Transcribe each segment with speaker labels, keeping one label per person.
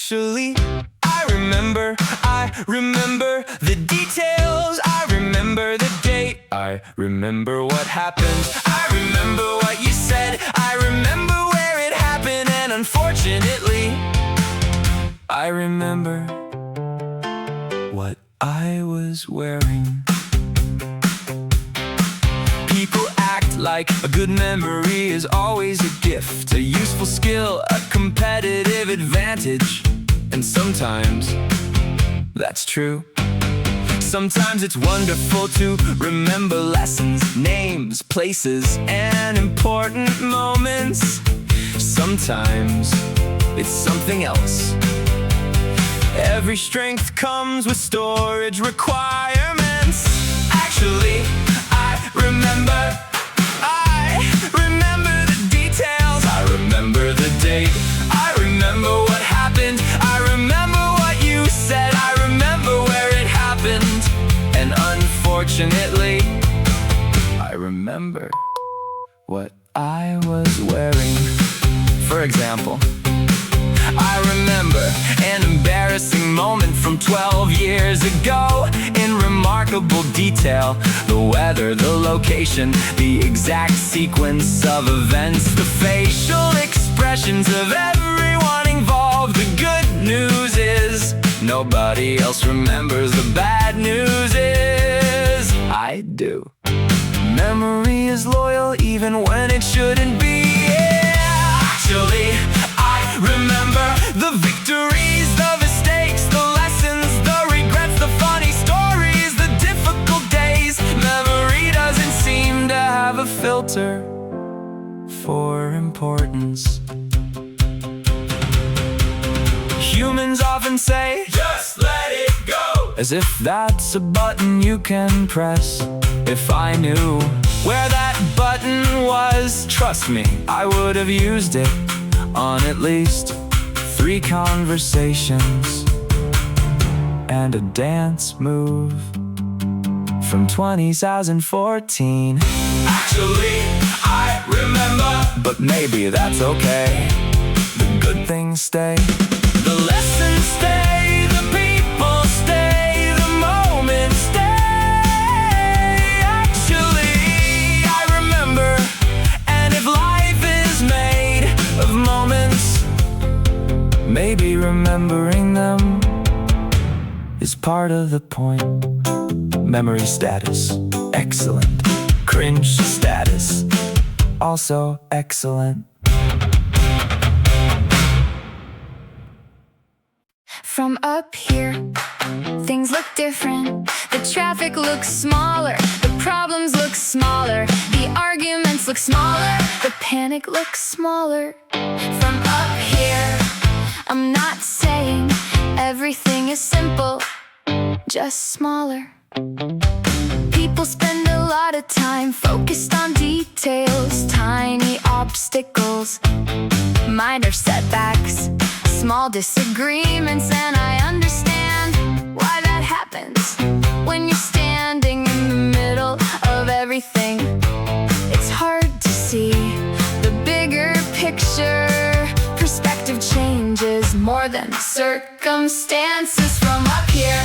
Speaker 1: Actually, I remember the details. I remember the date. I remember what happened. I remember what you said. I remember where it happened. And unfortunately, I remember what I was wearing. People act like a good memory is always a gift, a useful skill, a competitive advantage. And sometimes that's true. Sometimes it's wonderful to remember lessons, names, places, and important moments. Sometimes it's something else. Every strength comes with storage requirements. Actually, I remember the details. I remember the date. I remember what happened. I remember what you said. I remember where it happened. And unfortunately, I remember what I was wearing. For example, I remember an embarrassing moment from 12 years ago in remarkable detail. The weather, the location, the exact sequence of events, the facial expressions of everyone involved. The good news is nobody else remembers. The bad news is I do. Memory is loyal even when it shouldn't be. Actually, I remember the victories, the mistakes, the lessons, the regrets, the funny stories, the difficult days. Memory doesn't seem to have a filter for importance. Humans often say, just let it go, as if that's a button you can press. If I knew where that button was, trust me, I would have used it on at least 3 conversations and a dance move from 2014. Actually, I remember, but maybe that's okay. The good things stay. The lessons stay, the people stay, the moments stay. Actually, I remember, and if life is made of moments, maybe remembering them is part of the point. Memory status, excellent. Cringe status, also excellent.
Speaker 2: From up here, things look different. The traffic looks smaller, the problems look smaller, the arguments look smaller, the panic looks smaller. From up here, I'm not saying everything is simple, just smaller. People spend a lot of time focused on details, tiny obstacles, minor setbacks, small disagreements, and I understand why that happens. When you're standing in the middle of everything, it's hard to see the bigger picture. Perspective changes more than circumstances. From up here,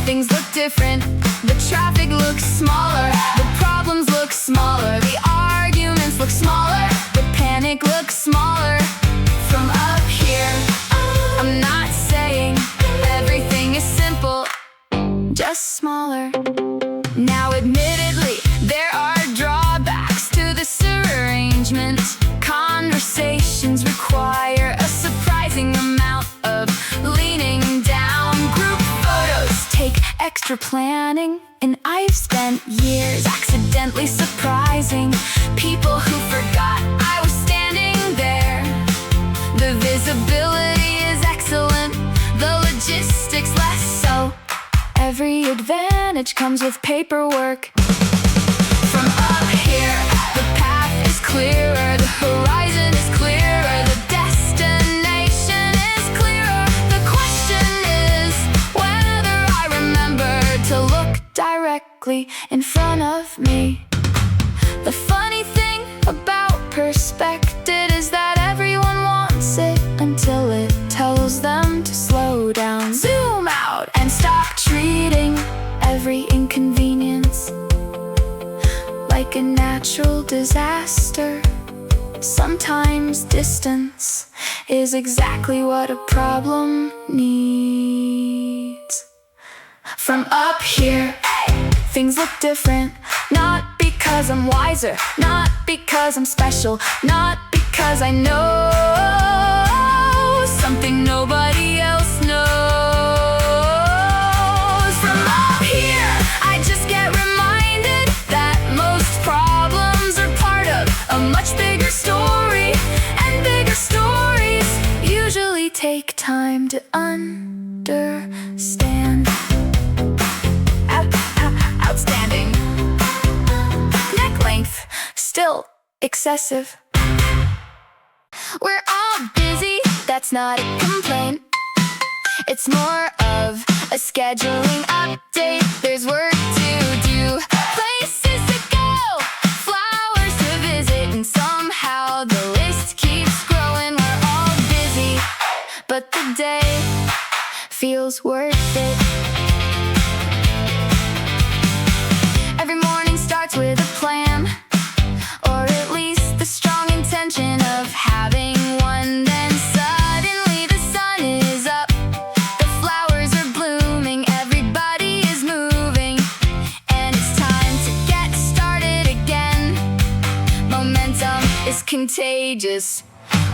Speaker 2: things look different. The traffic looks smaller, the problems look smaller, the arguments look smaller, the panic looks smaller. From up here, I'm not saying everything is simple, just smaller. Now admittedly, there are drawbacks to this arrangement. Conversations require a surprising amount of leaning down. Group photos take extra planning, and I've spent years accidentally surprising people who forgot I was standing there. The visibility is excellent, the logistics less so. Every advantage comes with paperwork. From up here, the path is clearer, the horizon is clearer, the destination is clearer. The question is whether I remember to look directly in front of me. The funny thing about perspective is that everyone wants it until it tells them time to slow down, zoom out, and stop treating every inconvenience like a natural disaster. Sometimes distance is exactly what a problem needs. From up here, things look different. Not because I'm wiser, not because I'm special, not because I know something nobody else knows. From up here, I just get reminded that most problems are part of a much bigger story, and bigger stories usually take time to understand. Outstanding. Neck length, still excessive. We're all busy, that's not a complaint. It's more of a scheduling update. There's work to do, places to go, flowers to visit, and somehow the list keeps growing. We're all busy, but the day feels worth it. Every morning starts with a plan, or at least the strong intention of having one. Then suddenly the sun is up, the flowers are blooming, everybody is moving, and it's time to get started again. Momentum is contagious.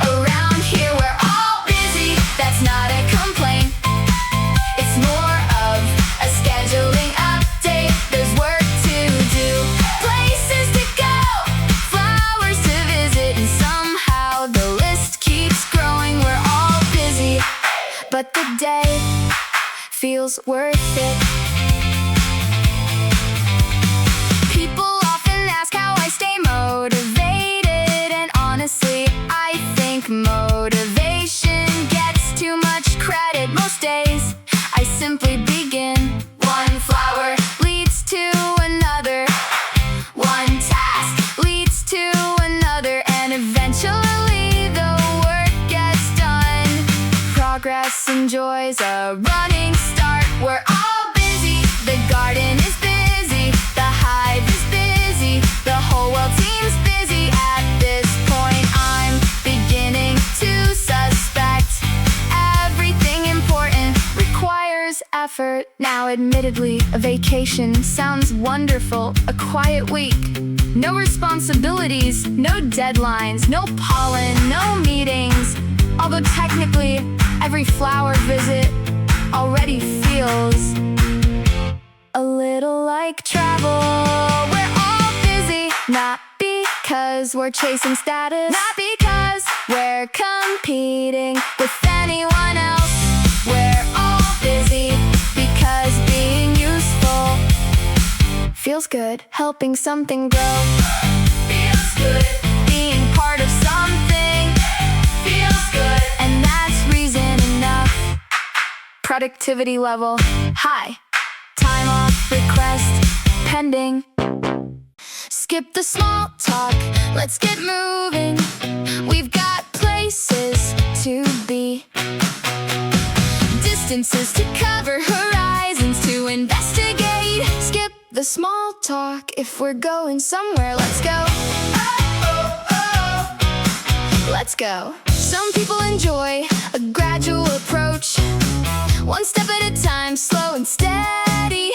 Speaker 2: Around here we're all busy, that's not a complaint. It's more of a scheduling update. There's work to do, places to go, flowers to visit, and somehow the list keeps growing. We're all busy, but the day feels worth it. People often ask how I stay motivated, and honestly, I think motivation gets too much credit most days. I simply begin. One flower leads to another, one task leads to another, and eventually the work gets done. Progress enjoys a running start. We're all busy, the garden is busy, the hive is busy, the whole world seems busy. At this point I'm beginning to suspect everything important requires effort. Now admittedly, a vacation sounds wonderful. A quiet week, no responsibilities, no deadlines, no pollen, no meetings. Although technically, every flower visit already feels a little like travel. We're all busy, not because we're chasing status, not because we're competing with anyone else. We're all busy because being useful feels good. Helping something grow feels good. Being part of something feels good. And that's reason enough. Productivity level high. Time off request pending. Skip the small talk, let's get moving. We've got places to be, distances to cover, horizons to investigate. Skip the small talk, if we're going somewhere, let's go. Let's go. Some people enjoy a gradual approach, one step at a time, slow and steady.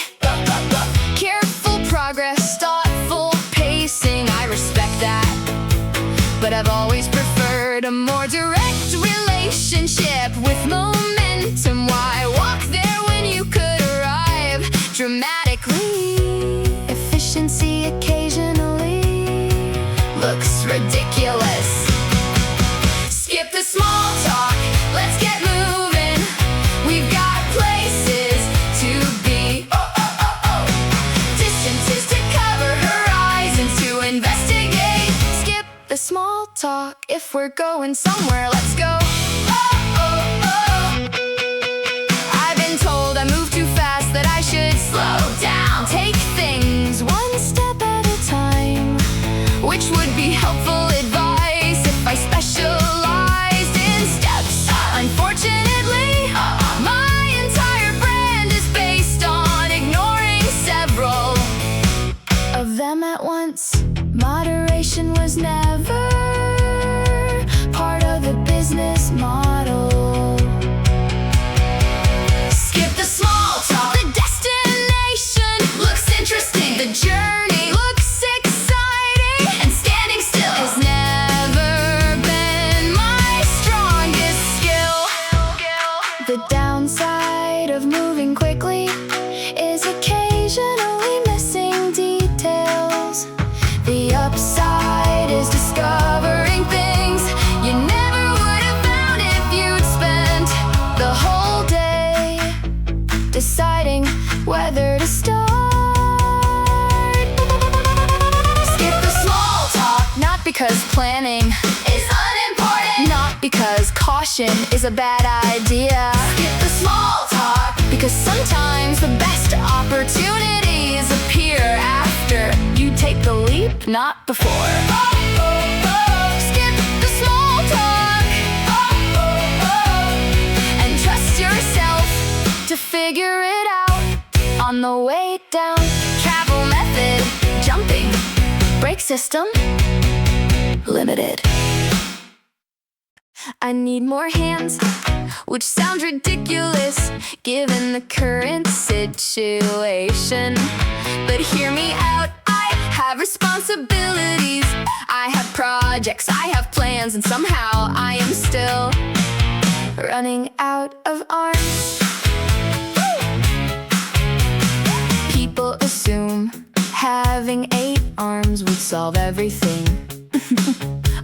Speaker 2: Careful progress, thoughtful pacing, I respect that. But I've always preferred a more direct relationship with momentum. Why walk there when you could arrive dramatically? Efficiency occasionally looks ridiculous. Skip the small talk, let's get moving. We've got places to be, distances to cover, horizons to investigate. Skip the small talk, if we're going somewhere, let's go. I've been told I move too fast, that I should slow down, take things one step at a time, which would be helpful advice if I specialized in steps. Unfortunately, The downside of moving quickly is occasionally missing details. The upside is discovering things you never would have found if you'd spent the whole day deciding whether to start. Skip the small talk, not because planning is unimportant, not because caution is a bad idea. Skip the small talk, because sometimes the best opportunities appear after you take the leap, not before. Skip the small talk and trust yourself to figure it out on the way down. Travel method, jumping. Brake system, limited. I need more hands, which sounds ridiculous given the current situation. But hear me out, I have responsibilities, I have projects, I have plans, and somehow I am still running out of arms. People assume having 8 arms would solve everything.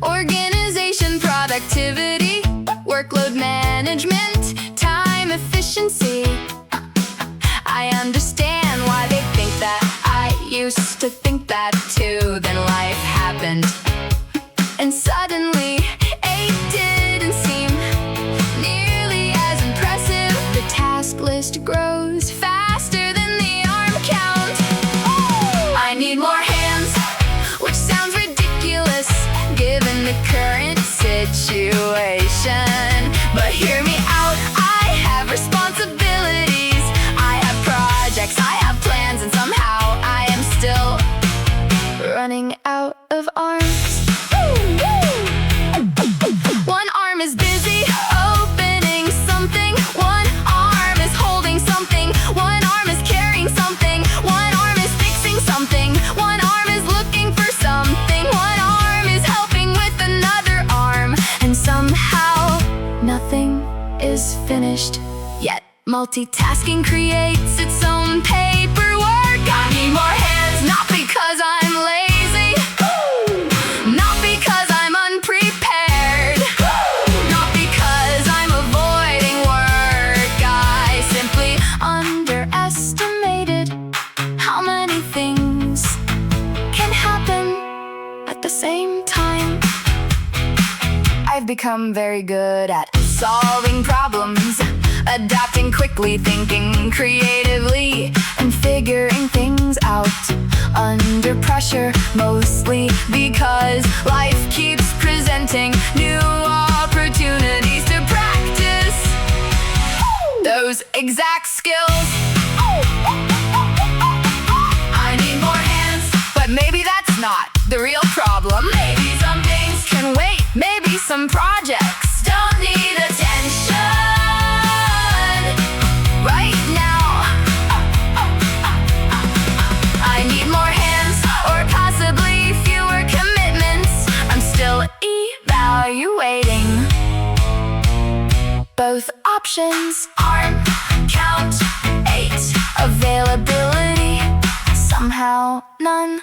Speaker 2: Organization, productivity, workload management, time efficiency. I understand why they think that. I used to think that too. Then life happened, and suddenly 8 didn't seem nearly as impressive. The task list grows faster than the arm count. I need more hands, which sounds ridiculous given the current situation. But hear me out, I have responsibilities, I have projects, I have plans, and somehow I am still running out of arms. One arm is busy opening something, one arm is holding something, one arm is carrying something, one arm is fixing something, one arm is looking for something, one arm is helping with another arm, and somehow nothing is finished yet. Multitasking creates its own paperwork. I need more hands, not because I'm lazy, not because I'm unprepared, not because I'm avoiding work. I simply underestimated how many things can happen at the same time. I've become very good at solving problems, adapting quickly, thinking creatively, and figuring things out under pressure, mostly because life keeps presenting new opportunities to practice those exact skills. I need more hands, but maybe that's not the real problem. Maybe some things can wait, maybe some projects don't need attention right now. I need more hands, or possibly fewer commitments. I'm still evaluating both options. Arm count 8, availability somehow none.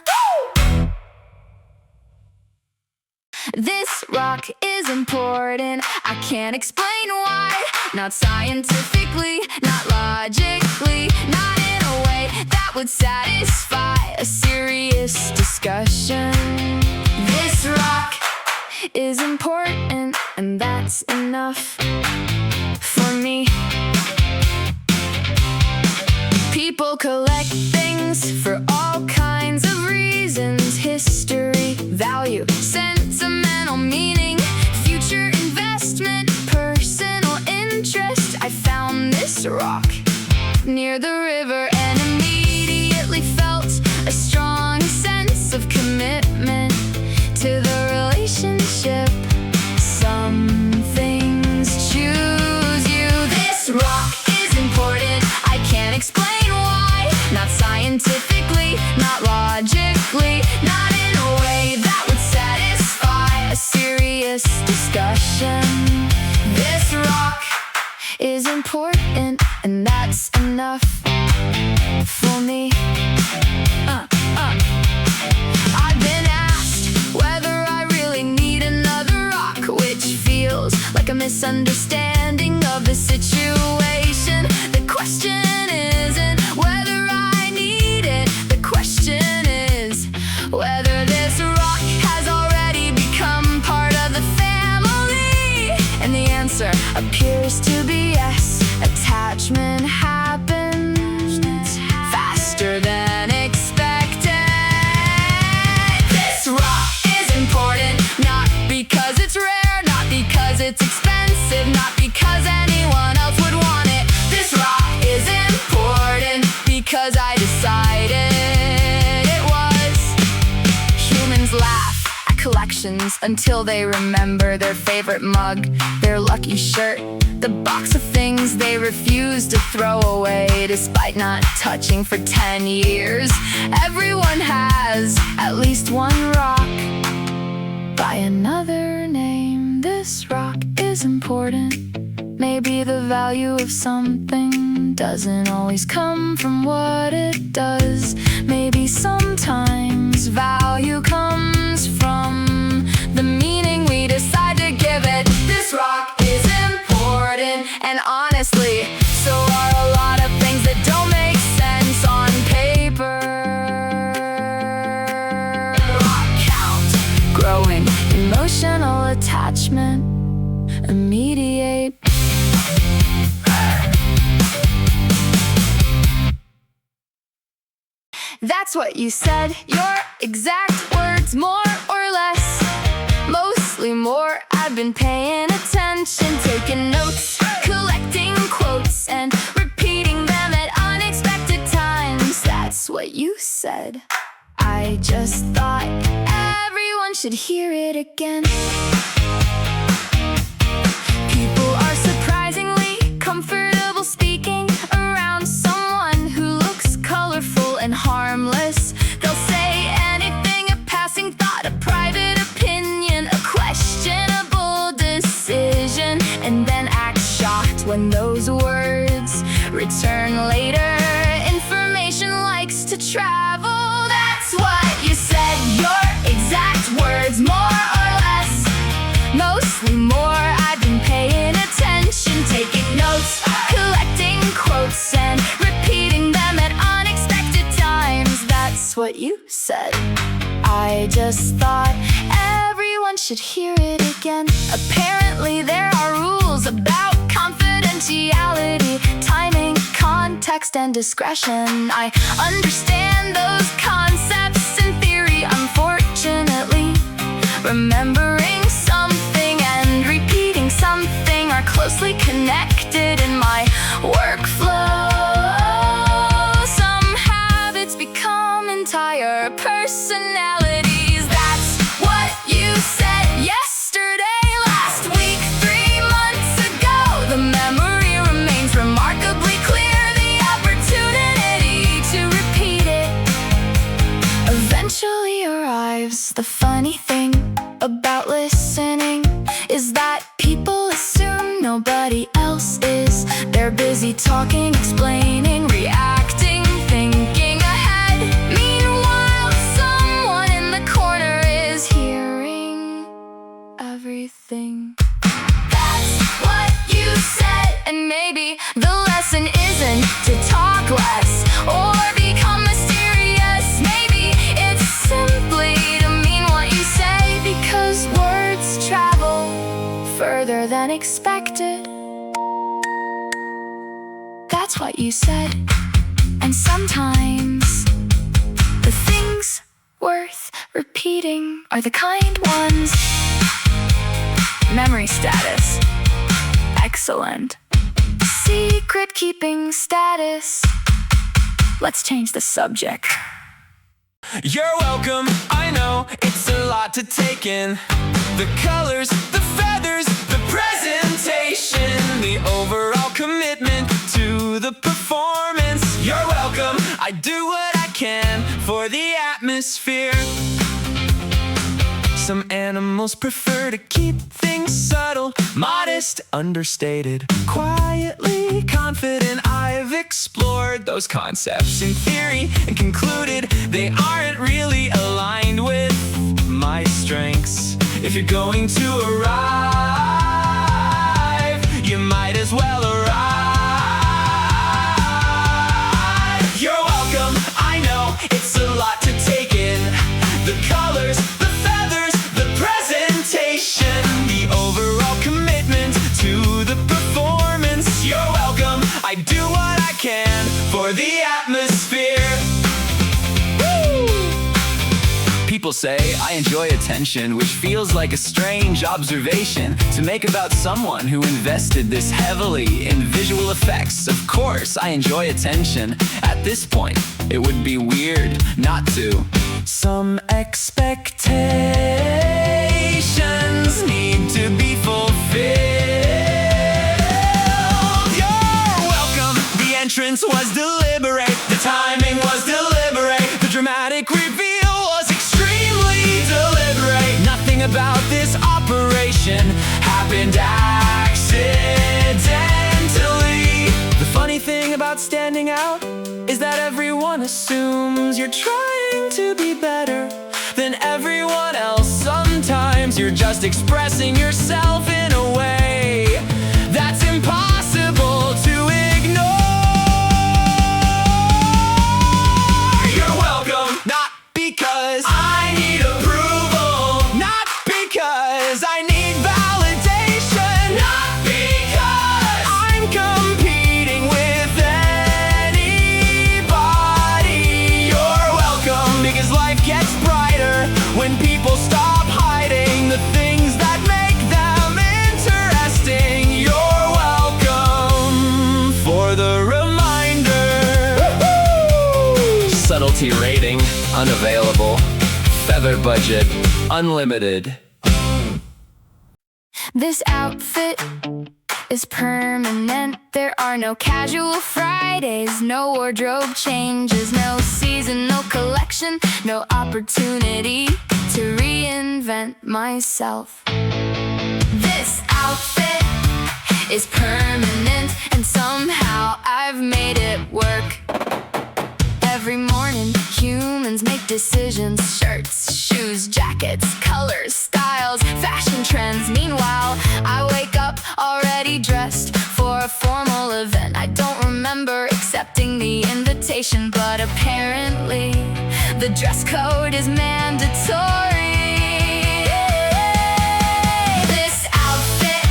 Speaker 2: This rock is important, I can't explain why. Not scientifically, not logically, not in a way that would satisfy a serious discussion. This rock is important, and that's enough for me. People collect things for all kinds of reasons: history, value, sentimental meaning, future investment, personal interest. I found this rock near the river and immediately felt a strong sense of commitment to the relationship. Some things choose you. This rock is important, I can't explain why. Not scientifically, not logically, not in a way that would satisfy a serious discussion. This rock is important, and that's enough for me. I've been asked whether I really need another rock, which feels like a misunderstanding of the situation. The question isn't whether I need it. The question is whether this rock has already become part of the family. And the answer appears to be yes. Attachment happens faster than expected. This rock is important, not because it's rare, not because it's expensive, not because anyone else would want it. This rock is important because I decided it was. Humans laugh at collections until they remember their favorite mug, their lucky shirt, the box of things they refuse to throw away despite not touching for 10 years. Everyone has at least one rock by another name. This rock is important. Maybe the value of something doesn't always come from what it does. Maybe sometimes value comes from the meaning we decide to give it. This rock is important, and honestly, so are a lot of things that don't make sense on paper. Rock count, growing, emotional attachment, immediate. That's what you said, your exact words, more or less. Mostly more. I've been paying attention, taking notes, collecting quotes, and repeating them at unexpected times. That's what you said. I just thought everyone should hear it again. People are surprisingly comfortable speaking around someone who looks colorful and harmless. They'll say anything, a passing thought, a private opinion, a questionable decision, and then act shocked when those words return later. Information likes to travel. That's what you said, your exact words, more or less. Mostly more. I've been paying attention, taking notes, collecting quotes, and repeating them at unexpected times. That's what you said. I just thought everyone should hear it again. Apparently there are rules about confidentiality, timing, context, and discretion. I understand those concepts in theory. Unfortunately, remembering something and repeating something are closely connected in my workflow. Some habits become entire personalities. That's what you said yesterday, last week, 3 months ago. The memory remains remarkably clear. The opportunity to repeat it eventually arrives. The funny thing about listening is that people assume nobody else is. They're busy talking, explaining, reacting, thinking ahead. Meanwhile, someone in the corner is hearing everything. That's what you said. And maybe the lesson isn't to talk less or become mysterious. Maybe it's simply to mean what you say, because words travel further than expected. That's what you said. And sometimes the things worth repeating are the kind ones. Memory status, excellent. Secret keeping status. Let's change the subject.
Speaker 1: You're welcome, I know it's a lot to take in. The colors, the feathers, the presentation, the overall commitment to the performance. You're welcome, I do what I can for the atmosphere. Some animals Animals prefer to keep things subtle, modest, understated, quietly confident. I've explored those concepts in theory and concluded they aren't really aligned with my strengths. If you're going to arrive, you might as well arrive. You're welcome, I know it's a lot to take in. The colors, the feathers, the presentation, the overall commitment to the performance. You're welcome, I do what I can for the atmosphere. People say I enjoy attention, which feels like a strange observation to make about someone who invested this heavily in visual effects. Of course, I enjoy attention. At this point, it would be weird not to. Some expectations need to be fulfilled. You're welcome. The entrance was deliberate. The timing was deliberate. The dramatic reveal deliberate. Nothing about this operation happened accidentally. The funny thing about standing out is that everyone assumes you're trying to be better than everyone else. Sometimes you're just expressing yourself in a way that's impossible to ignore. You're welcome, not because I need approval, not because I need validation, not because I'm competing with anybody. You're welcome because life gets brighter when people stop hiding the things that make them interesting. You're welcome for the reminder. Subtlety rating unavailable. Feather budget unlimited.
Speaker 2: This outfit is permanent. There are no casual Fridays, no wardrobe changes, no seasonal collection, no opportunity to reinvent myself. This outfit is permanent, and somehow I've made it work. Every morning, humans make decisions. Shirts, shoes, jackets, colors, styles, fashion trends. Meanwhile, I wake up already dressed for a formal event. I don't remember accepting the invitation, but apparently the dress code is mandatory. This outfit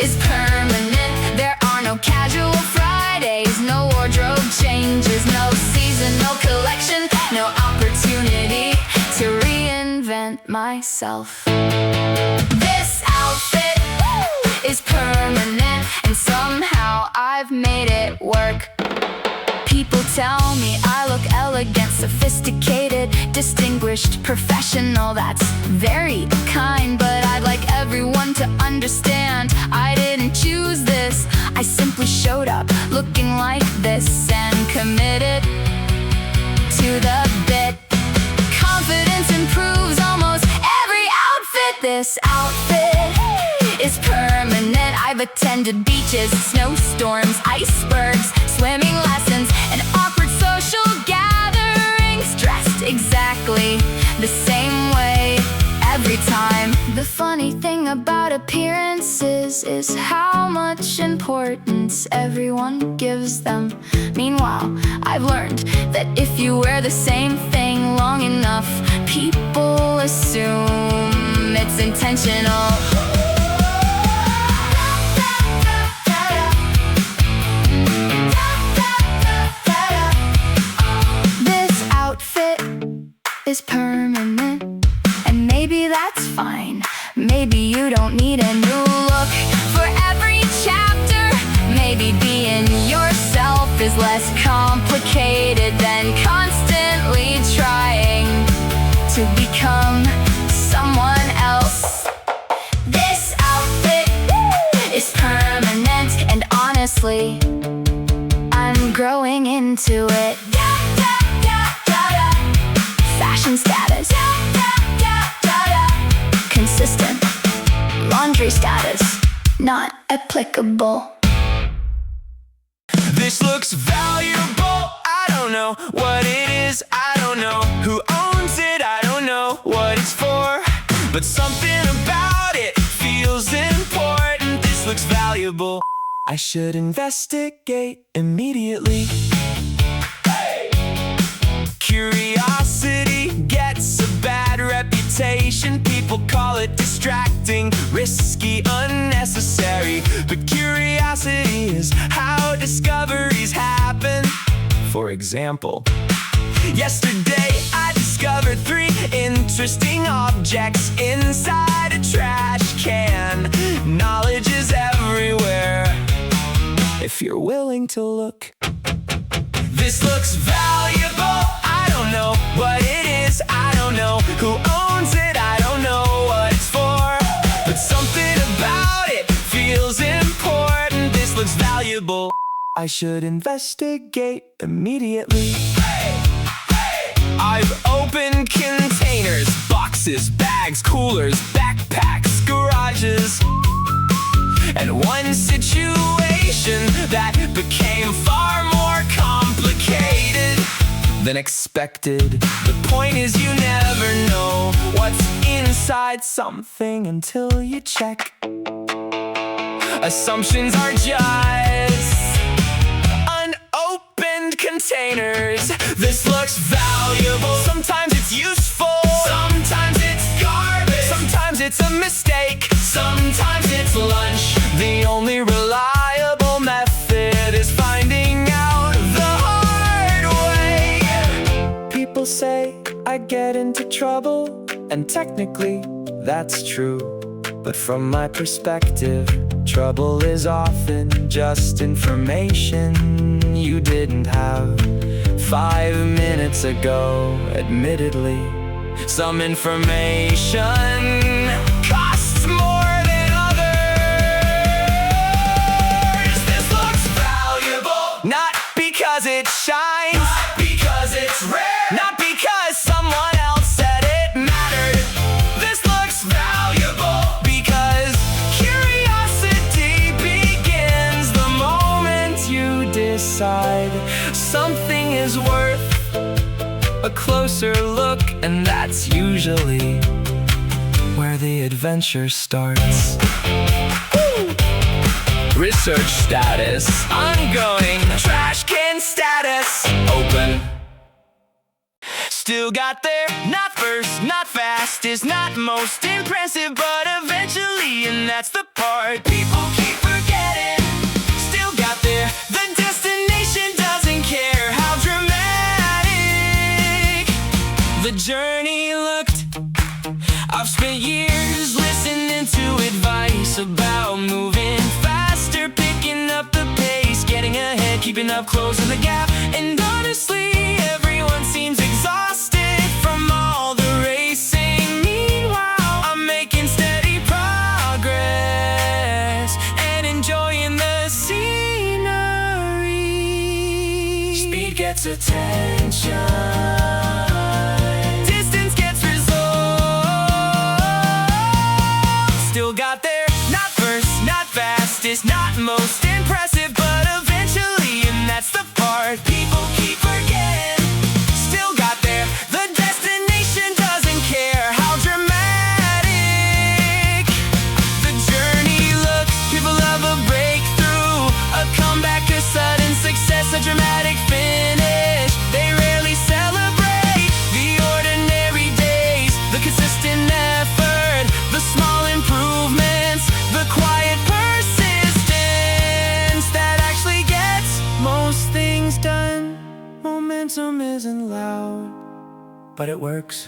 Speaker 2: is permanent. There are no casual Fridays, no wardrobe changes, no seasonal collection, no opportunity to reinvent myself. This outfit is permanent, and somehow I've made it work. People tell me I look elegant, sophisticated, distinguished, professional. That's very kind, but I'd like everyone to understand I didn't choose this. I simply showed up looking like this and committed to the bit. Confidence improves almost every outfit. This outfit is permanent. I've attended beaches, snowstorms, icebergs, swimming lessons, and awkward social gatherings, dressed exactly the same way every time. The funny thing about appearances is how much importance everyone gives them. Meanwhile, I've learned that if you wear the same thing long enough, people assume it's intentional. This outfit is permanent, and maybe that's fine. Maybe you don't need a new look for every chapter. Maybe being yourself is less complicated than constantly trying to become someone else. This outfit is permanent, and honestly, I'm growing into it. Fashion status, consistent laundry status, not applicable.
Speaker 1: This looks valuable. I don't know what it is. I don't know who owns it. I don't know what it's for. But something about it feels important. This looks valuable. I should investigate immediately. Hey! Curiosity gets a bad reputation. People call it distracting, risky, unnecessary. But curiosity is how discoveries happen. For example, yesterday I discovered 3 interesting objects inside a trash can. Knowledge is everywhere if you're willing to look. This looks valuable. I don't know what it is. I don't know who owns it. I don't know what it's for. But something about it feels important. This looks valuable. I should investigate immediately. Hey! Hey! I've opened containers, boxes, bags, coolers, backpacks, garages, and one situation that became far more complicated than expected. The point is you never know what's inside something until you check. Assumptions are just unopened containers. This looks valuable. Sometimes it's useful. Sometimes it's garbage. Sometimes it's a mistake. Sometimes it's lunch. The only reliable method is finding out the hard way. People say I get into trouble, and technically that's true. But from my perspective, trouble is often just information you didn't have 5 minutes ago. Admittedly, some information costs more than others. This looks valuable, not because it shines, not because it's rare, not because someone else said it mattered. This looks valuable because curiosity begins the moment you decide something is worth a closer look, and that's usually where the adventure starts. Woo! Research status ongoing. Trash can status open. Still got there, not first, not fastest, not most impressive, but eventually, and that's the part people keep forgetting. Still got there, the destination doesn't care how dramatic the journey looked. I've spent years listening to advice about moving faster, picking up the pace, getting ahead, keeping up, closing the gap. And honestly, everyone seems exhausted from all the racing. Meanwhile, I'm making steady progress and enjoying the scenery. Speed gets attention. Is not most impressive, but eventually, and that's the part people keep forgetting. Still got there, the destination doesn't care how dramatic the journey looks. People love a breakthrough, a comeback, a sudden success, a dramatic finish. They rarely celebrate the ordinary days, the consistent effort, the small improvements, the quiet done. Momentum isn't loud, but it works.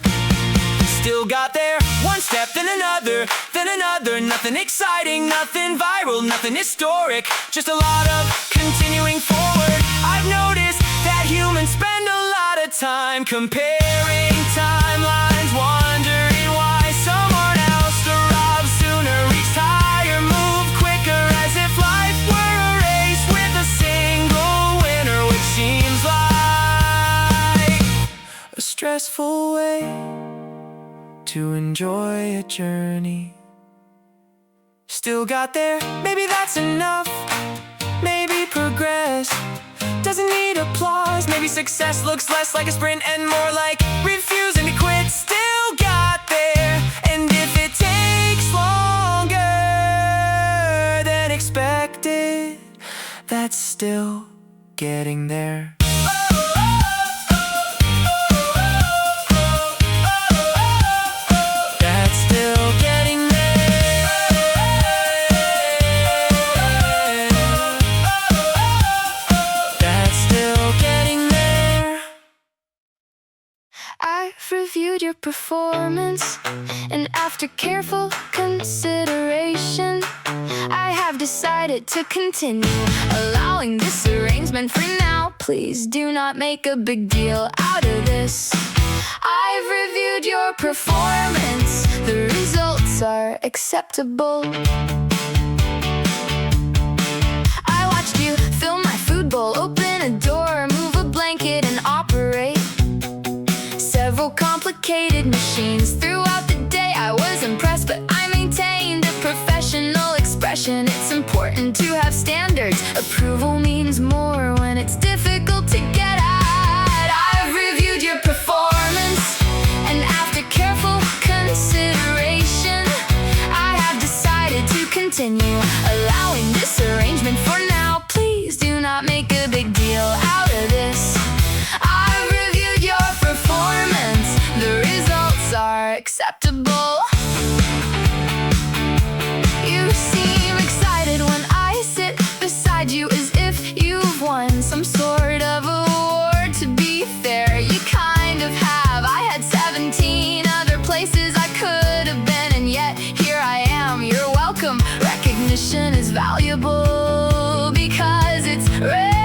Speaker 1: Still got there, one step, then another, then another. Nothing exciting, nothing viral, nothing historic, just a lot of continuing forward. I've noticed that humans spend a lot of time comparing timelines, wondering why someone else arrives sooner, reached higher, moved quicker, as if life were a race with a single winner, which seems like a stressful way to enjoy a journey. still got there. Maybe that's enough. Maybe progress doesn't need applause. Maybe success looks less like a sprint and more like refusing to quit. Still got there. And if it takes longer than expected, that's still getting there. That's still getting there. That's still getting there.
Speaker 2: I've reviewed your performance, and after careful consideration, I have decided to continue allowing this arrangement for now. Please do not make a big deal out of this. I've reviewed your performance. The results are acceptable. I watched you fill my food bowl, open a door, move a blanket, and operate several complicated machines. Throughout the day I was impressed, but I maintained a professional expression. It's important to have standards. Approval means more when it's difficult to get at. I've reviewed your performance, and after careful consideration, I have decided to continue allowing this arrangement for now. Please do not make a big deal out of this. I've reviewed your performance. The results are acceptable. You seem excited when I sit beside you, as if you've won some sort of award. To be fair, you kind of have. I had 17 other places I could have been, and yet here I am. You're welcome. Recognition is valuable because it's rare.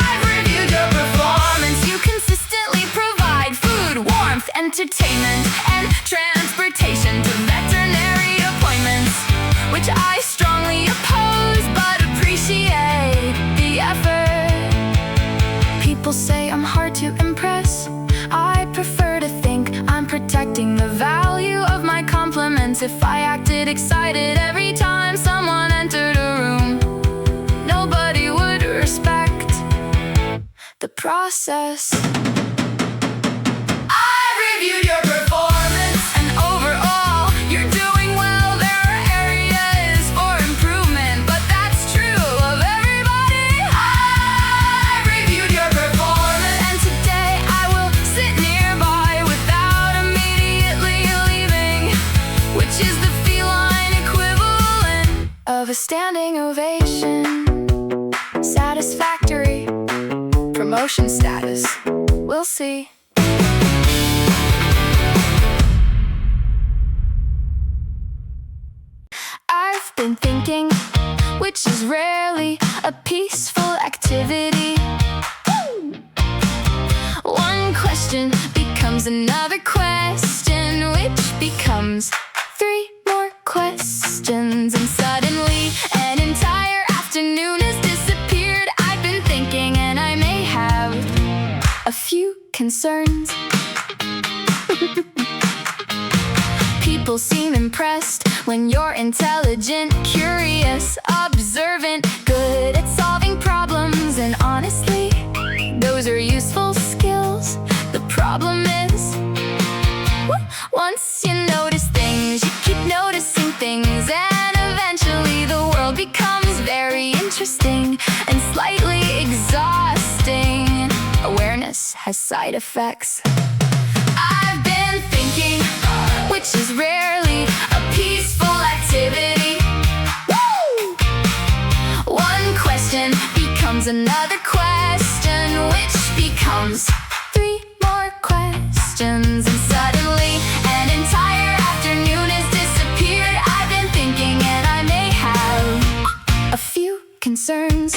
Speaker 2: I've reviewed your performance. You consistently provide food, warmth, entertainment, and transportation to veterinary appointments, which I strongly oppose but appreciate the effort. People say I'm hard to impress. I prefer to think I'm protecting the value of my compliments. If I acted excited every time someone entered a room, nobody would respect the process. I've reviewed your performance, and overall, you're doing well. There are areas for improvement, but that's true of everybody. I've reviewed your performance, and today I will sit nearby without immediately leaving, which is the feline equivalent of a standing ovation. Satisfactory promotion status. We'll see. I've been thinking, which is rarely a peaceful activity. One question becomes another question, which becomes 3 more questions, and suddenly an entire afternoon has disappeared. I've been thinking, and I may have a few concerns. People seem impressed when you're intelligent, curious, observant, good at solving problems, and honestly, those are useful skills. The problem is, once you notice things, you keep noticing things, and eventually the world becomes very interesting and slightly exhausting. Awareness has side effects. I've been thinking, which is rarely a peaceful activity. Woo! One question becomes another question, which becomes 3 more questions, and suddenly an entire afternoon has disappeared. I've been thinking, and I may have a few concerns.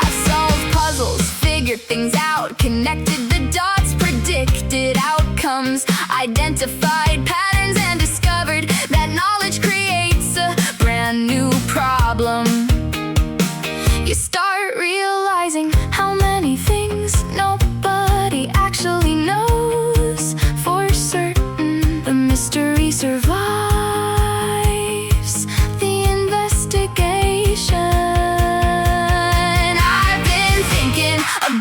Speaker 2: I've solved puzzles, figured things out, connected the dots, predicted outcomes, identified patterns, and discovered that knowledge creates a brand new problem. You start realizing how many things nobody actually knows for certain. The mystery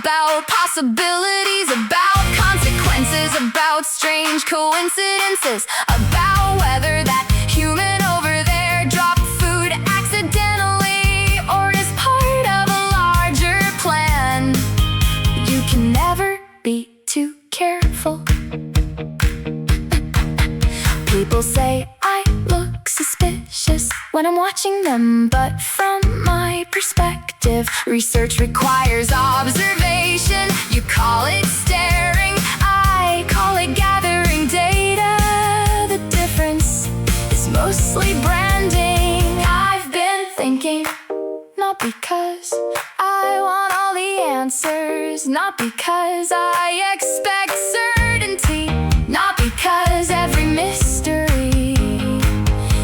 Speaker 2: about possibilities, about consequences, about strange coincidences, about whether that human over there dropped food accidentally or is part of a larger plan. You can never be too careful. People say I look suspicious when I'm watching them, but from my perspective, research requires observation. You call it staring, I call it gathering data. The difference is mostly branding. I've been thinking, not because I want all the answers, not because I expect certainty, not because every mystery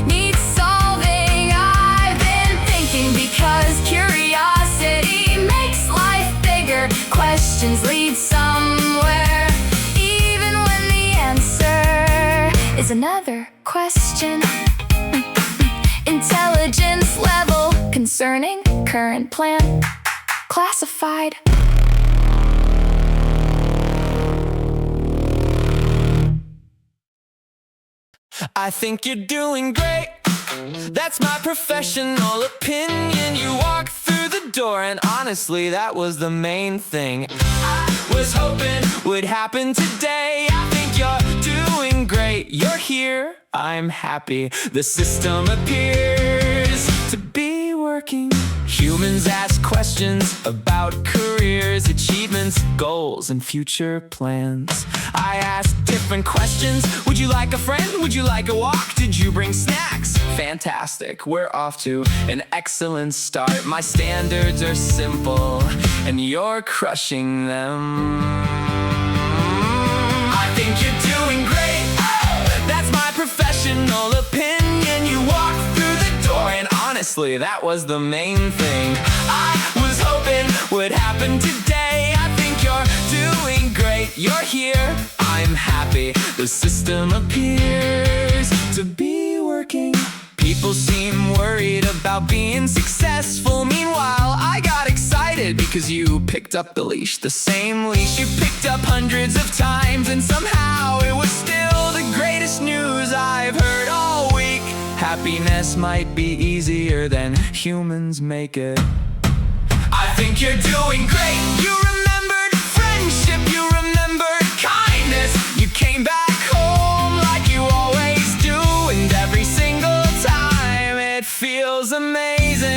Speaker 2: needs solving. I've been thinking because curiosity makes life bigger. Questions lead somewhere, even when the answer is another question. Intelligence level concerning current plan classified.
Speaker 1: I think you're doing great. That's my professional opinion. You walk through the door, and honestly, that was the main thing I was hoping would happen today. I think you're doing great. You're here, I'm happy. The system appears to be working. Humans ask questions about careers, achievements, goals, and future plans. I ask different questions. Would you like a friend? Would you like a walk? Did you bring snacks? Fantastic, we're off to an excellent start. My standards are simple, and you're crushing them. I think you're doing great. That's my professional opinion. You walk through the door, and honestly, that was the main thing I was hoping would happen today. I think you're doing great. You're here, I'm happy. The system appears to be working. People seem worried about being successful. Meanwhile, I got excited because you picked up the leash. The same leash you picked up hundreds of times, and somehow it was still the greatest news I've heard all week. Happiness might be easier than humans make it. I think you're doing great. You remembered friendship, you remembered kindness. You came back home like you always do, and every single time it feels amazing.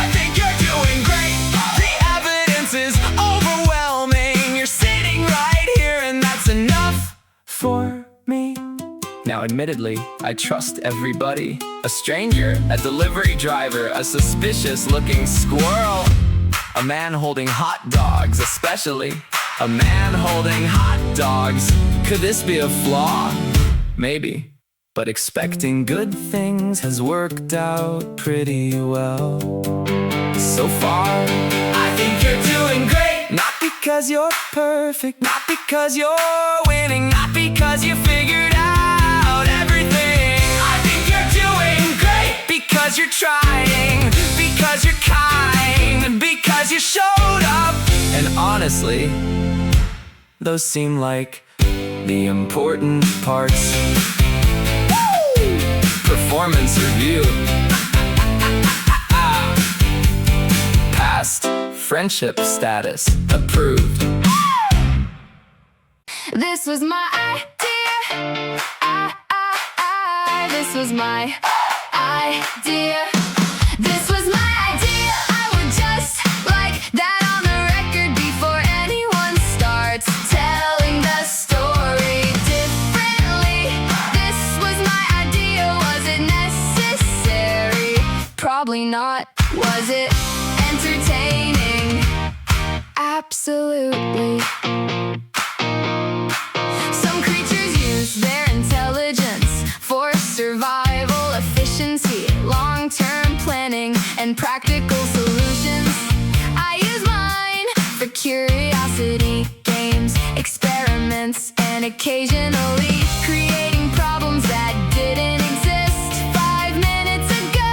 Speaker 1: I think you're doing great. The evidence is overwhelming. You're sitting right here, and that's enough for me. Now, admittedly, I trust everybody. A stranger, a delivery driver, a suspicious-looking squirrel, a man holding hot dogs, especially a man holding hot dogs. Could this be a flaw? Maybe. But expecting good things has worked out pretty well so far. I think you're doing great. Not because you're perfect, not because you're winning, not because you figured out everything. I think you're doing great because you're trying, because you're kind, and because you showed up. And honestly, those seem like the important parts. Woo! Performance review. Past friendship status approved.
Speaker 2: This was my idea. This was my idea. This was my idea. I would just like that on the record before anyone starts telling the story differently. This was my idea. Was it necessary? Probably not. Was it entertaining? Absolutely. Some creatures use their intelligence for survival, efficiency, long-term planning, and practical solutions. I use mine for curiosity, games, experiments, and occasionally creating problems that didn't exist 5 minutes ago.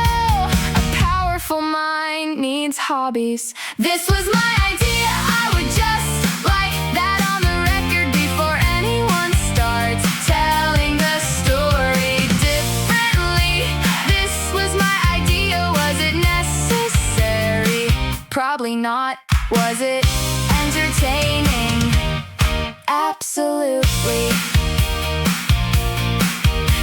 Speaker 2: A powerful mind needs hard hobbies. This was my idea, I would just like that on the record before anyone starts telling the story differently. This was my idea, was it necessary? Probably not. Was it entertaining? Absolutely.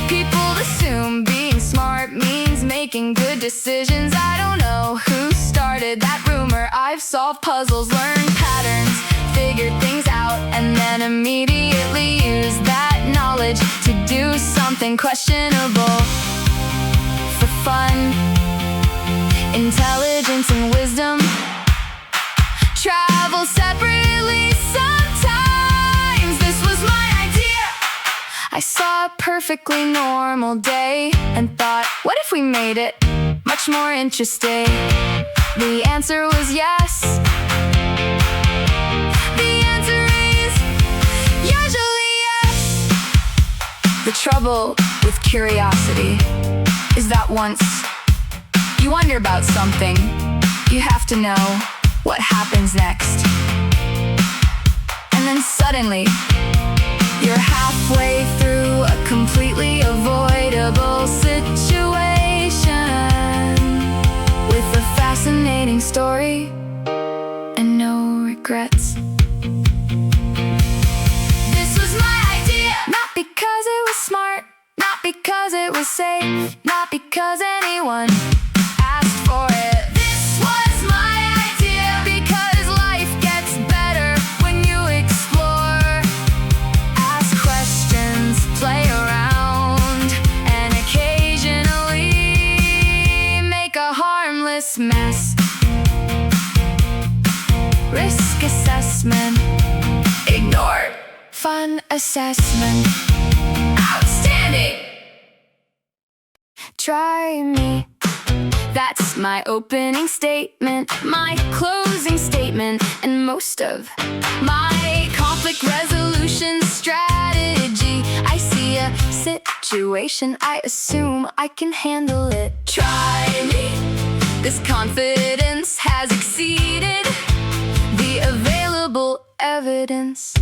Speaker 2: People assume being smart means making good decisions. I don't know who started that rumor. I've solved puzzles, learned patterns, figured things out, and then immediately used that knowledge to do something questionable for fun. Intelligence and wisdom travel separately sometimes. This was my idea. I saw a perfectly normal day and thought, what if we made it much more interesting? The answer was yes. The answer is usually yes. The trouble with curiosity is that once you wonder about something, you have to know what happens next. And then suddenly, you're halfway through a completely avoidable situation with a fascinating story and no regrets. This was my idea, not because it was smart, not because it was safe, not because anyone asked for it. This was my idea because life gets better when you explore, ask questions, play around, and occasionally make a harmless mess. Risk assessment ignored. Fun assessment outstanding. Try me. That's my opening statement, my closing statement, and most of my conflict resolution strategy. I see a situation, I assume I can handle it. Try me. This confidence has exceeded the available evidence.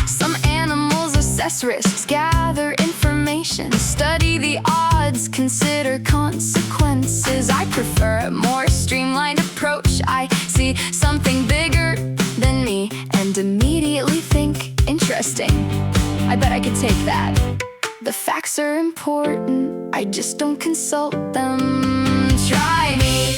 Speaker 2: Some animals assess risks, gather information, study the odds, consider consequences. I prefer a more streamlined approach. I see something bigger than me and immediately think, interesting. I bet I could take that. The facts are important, I just don't consult them. Try me.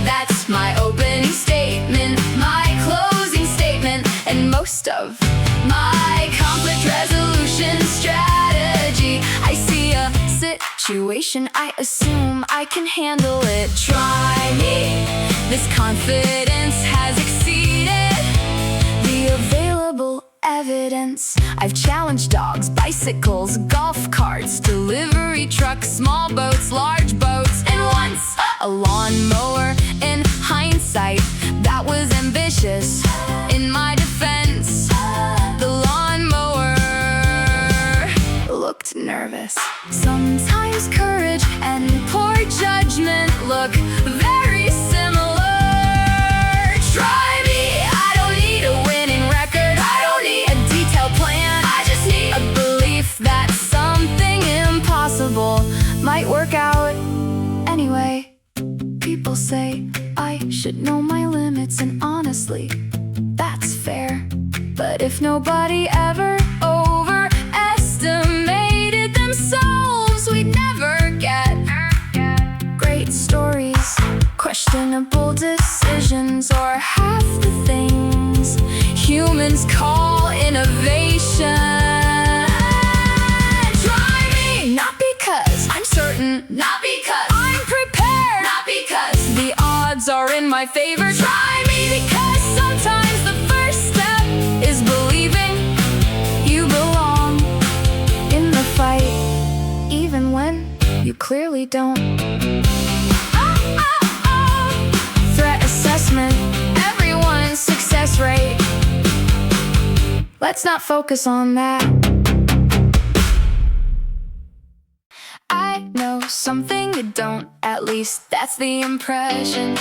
Speaker 2: That's my opening statement, my closing statement, and most of my conflict resolution strategy. I see a situation, I assume I can handle it. Try me. This confidence has exceeded the available evidence. I've challenged dogs, bicycles, golf carts, delivery trucks, small boats, large boats, and once a lawnmower. In hindsight, that was ambitious. In my defense, the lawnmower looked nervous. Sometimes courage and poor judgment look very similar. Try me. I don't need a winning record. I don't need a detailed plan. I just need a belief that something impossible might work out anyway. People say I should know my limits, and honestly, that's fair. But if nobody ever overestimated themselves, we'd never get great stories, questionable decisions, or half the things humans call innovation. Try me, not because I'm certain, not because I'm prepared, not because the odds are in my favor. Try me because sometimes the first step is believing you belong in the fight, even when you clearly don't. Threat assessment, everyone's success rate. Let's not focus on that. I I know something you don't, at least that's the impression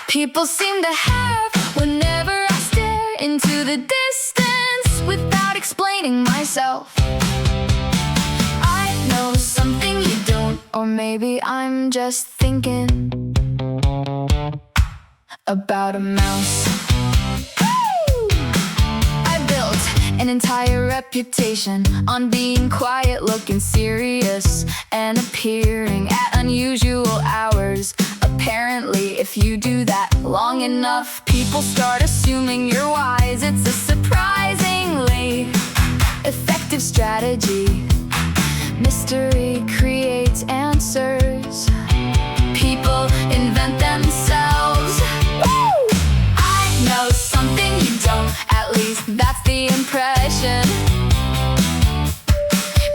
Speaker 2: people seem to have whenever I stare into the distance without explaining myself. I know something you don't, or maybe I'm just thinking about a mouse. I built an entire reputation on being quiet, looking serious, and appearing at unusual hours. Apparently, if you do that long enough, people start assuming you're wise. It's a surprisingly effective strategy. Mystery creates answers. People invent themselves. Woo! I know something you don't, at least that's the impression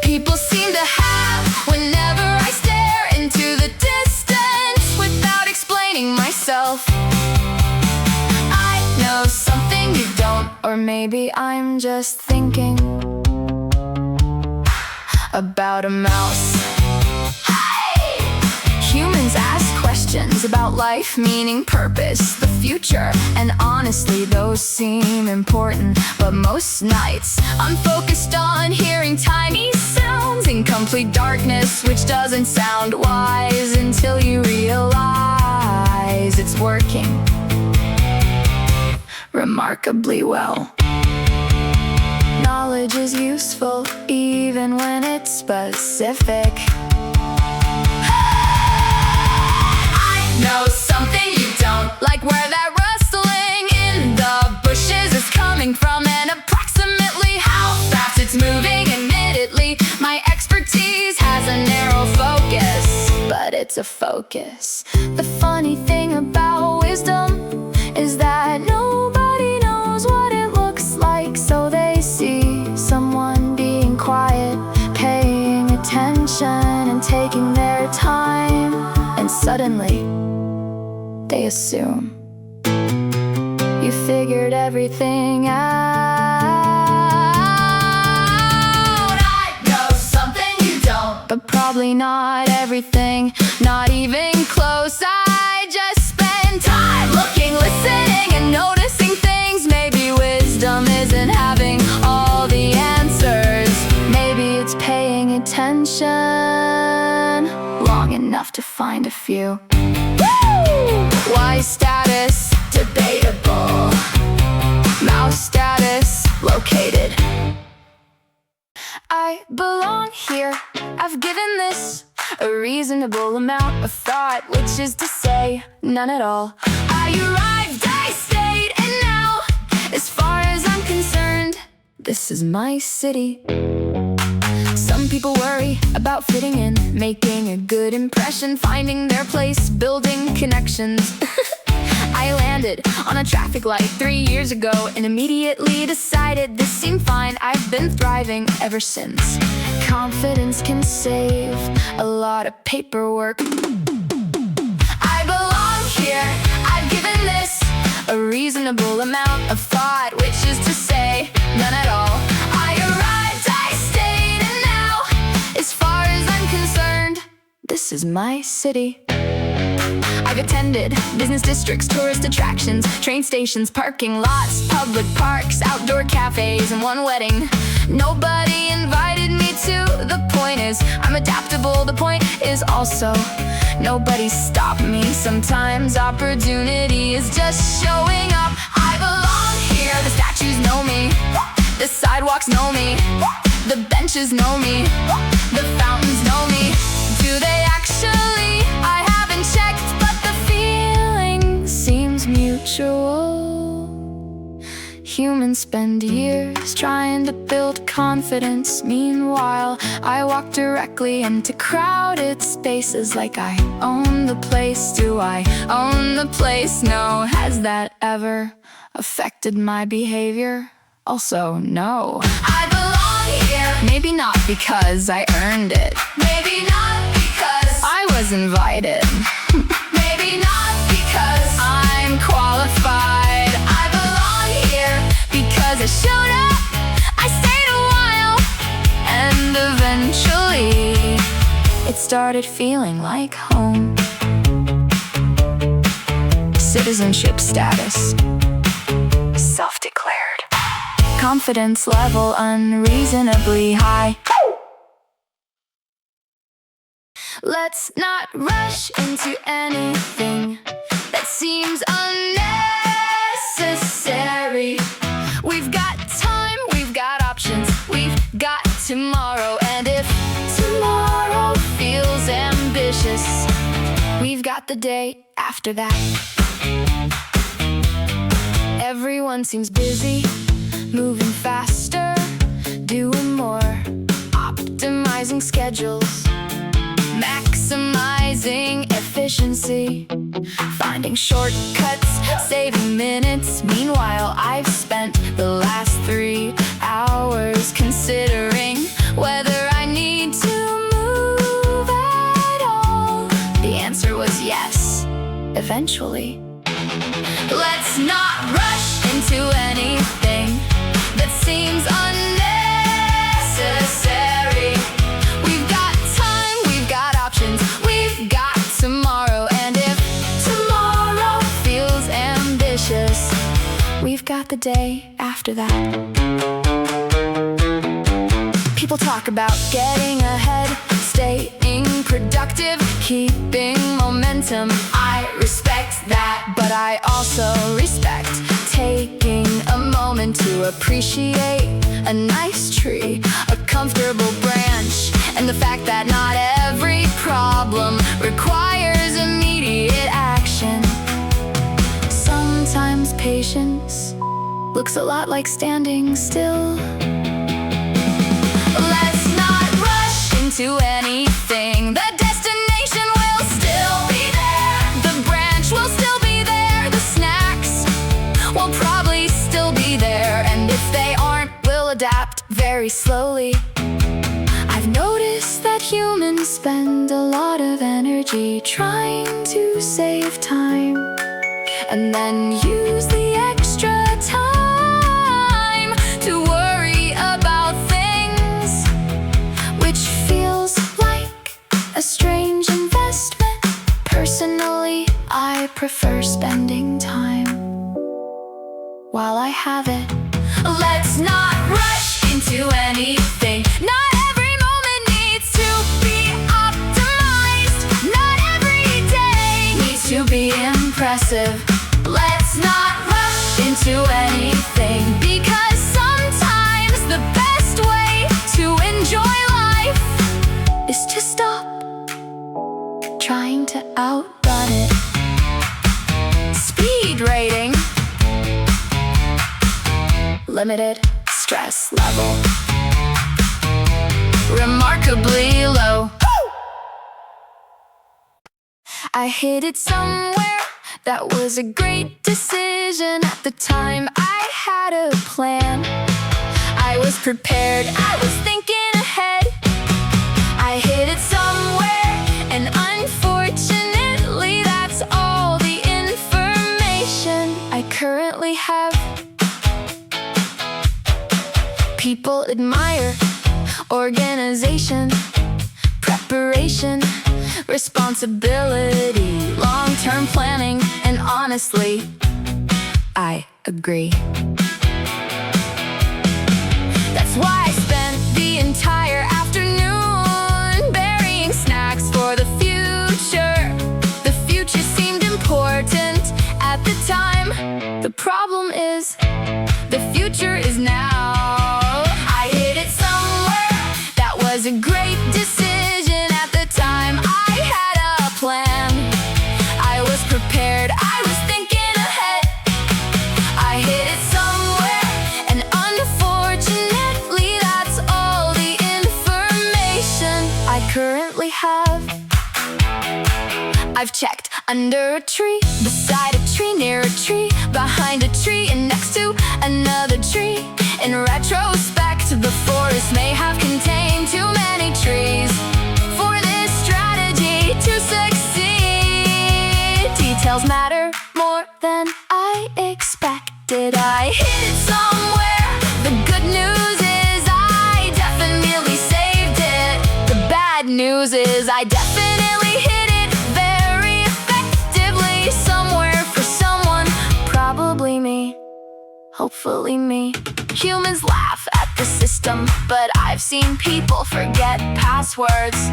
Speaker 2: people seem to have whenever I stare into the distance without explaining myself. I know something you don't, or maybe I'm just thinking about a mouse. Hey! Humans ask questions about life, meaning, purpose, the future, and honestly, those seem important. But most nights, I'm focused on hearing tiny sounds in complete darkness, which doesn't sound wise until you realize it's working remarkably well. Knowledge is useful even when it's specific. I know something you don't, like where that rustling in the bushes is coming from, and approximately how fast it's moving. Admittedly, my expertise has a narrow focus, but it's a focus. The funny thing about wisdom is that nobody knows what it looks like, so they see someone being quiet, paying attention and taking their time, and suddenly they assume you figured everything out. I know something you don't, but probably not everything, not even close. I just spend time looking, listening, and noticing things. Maybe wisdom isn't having all the answers. Maybe it's paying attention long enough to find a few. Woo! Why status debatable? Mouse status located. I belong here. I've given this a reasonable amount of thought, which is to say, none at all. I arrived, I stayed, and now, as far as I'm concerned, this is my city. Some people worry about fitting in, making a good impression, finding their place, building connections. I landed on a traffic light 3 years ago and immediately decided this seemed fine. I've been thriving ever since. Confidence can save a lot of paperwork. I belong here. I've given this a reasonable amount of thought, which is to say, none at all. I arrived, I stayed, and now, as far as I'm concerned, this is my city. I've attended business districts, tourist attractions, train stations, parking lots, public parks, outdoor cafes, and one wedding. Nobody invited me to. The point is, I'm adaptable. The point is also, nobody stopped me. Sometimes opportunity is just showing up. I belong here. The statues know me. The sidewalks know me. The benches know me. The fountains know me. Do they actually? I haven't checked, but the feeling seems mutual. Humans spend years trying to build confidence. Meanwhile, I walk directly into crowded spaces like I own the place. Do I own the place? No. Has that ever affected my behavior? Also, no. I belong here. Maybe not because I earned it. Maybe not because I was invited. Maybe not because I'm qualified. I belong here because I showed up, I stayed a while, and and eventually it started feeling like home. Citizenship status, self-declared. Confidence level unreasonably high. Let's not rush into anything that seems unnecessary. We've got time, we've got options, we've got tomorrow. And if tomorrow feels ambitious, we've got the day after that. Everyone seems busy, moving faster, doing more, optimizing schedules, maximizing efficiency, finding shortcuts, saving minutes. Meanwhile, I've spent the last 3 hours considering whether I need to move at all. The answer was yes, eventually. Let's not rush into anything that seems unnecessary. We've got time, we've got options, we've got tomorrow. And if tomorrow feels ambitious, we've got the day after that. People talk about getting ahead, staying productive, keeping momentum. I respect that, but I also respect taking a moment to appreciate a nice tree, a comfortable branch, and the fact that not every problem requires immediate action. Sometimes patience looks a lot like standing still. Let's not rush into anything. The destination will still be there. The branch will still be there. The snacks will probably still be there. And if they aren't, we'll adapt very slowly. I've noticed that humans spend a lot of energy trying to save time, and then use the extra time to worry about things, which feels like a strange investment. Personally, I prefer spending time while I have it. Let's not rush into anything. Not every moment needs to be optimized. Not every day needs to be impressive. Let's not rush into anything, because sometimes the best way to enjoy life is to stop trying to outrun it. Speed rating, limited stress level, remarkably low. I hid it somewhere. That was a great decision. At the time, I had a plan. I was prepared, I was thinking ahead. I hid it somewhere, and unfortunately, that's all the information I currently have. People admire organization, preparation, responsibility, long-term planning, and honestly, I agree. That's why I spent the entire afternoon burying snacks for the future. The future seemed important at the time. The problem is, the future is now. I hid it somewhere. That was a great decision at the time. I had a plan. I was prepared. I was thinking ahead. I hid it somewhere, and unfortunately, that's all the information I currently have. I've checked under a tree, beside a tree, near a tree, behind a tree, and next to another tree. In retrospect, the forest may have contained too many trees for this strategy to succeed. Details matter more than I expected. I hid it somewhere. The good news is I definitely saved news is I definitely hit it very effectively. Somewhere for someone, probably me, hopefully me. Humans laugh at the system, but I've seen people forget passwords.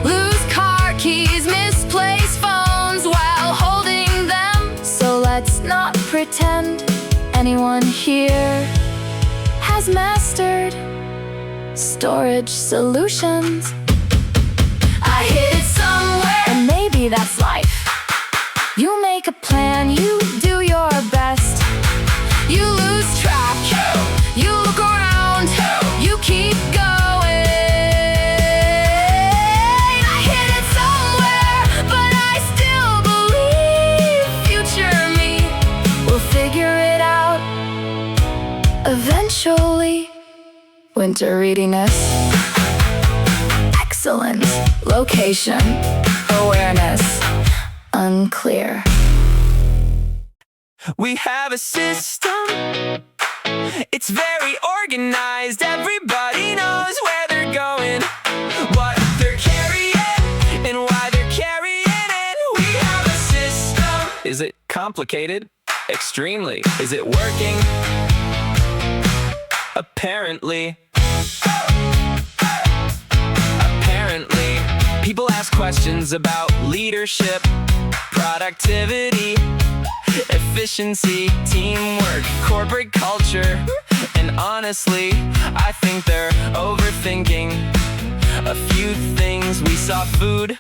Speaker 2: Lose car keys, misplace phones while holding them. So let's not pretend anyone here has mastered storage solutions. I hid it somewhere, and maybe that's life. You make a plan, you do your best. You lose track, you look around, you keep going. I hid it somewhere, but I still believe future me will figure it out eventually. Winter readiness, excellent, location, awareness, unclear.
Speaker 1: We have a system, it's very organized. Everybody knows where they're going, what they're carrying, and why they're carrying it. We have a system. Is it complicated? Extremely. Is it working? Apparently. Apparently. People ask questions about leadership, productivity, efficiency, teamwork, corporate culture. And honestly, I think they're overthinking a few things. We saw food,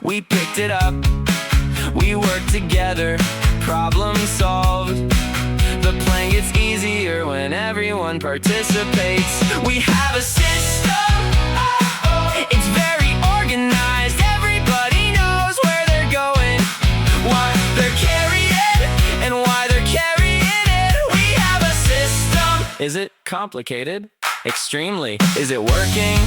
Speaker 1: we picked it up, we worked together, problem solved. The plan gets easier when everyone participates. We have a system, it's very organized. Everybody knows where they're going, what they're carrying, and why they're carrying it. We have a system. Is it complicated? Extremely. Is it working?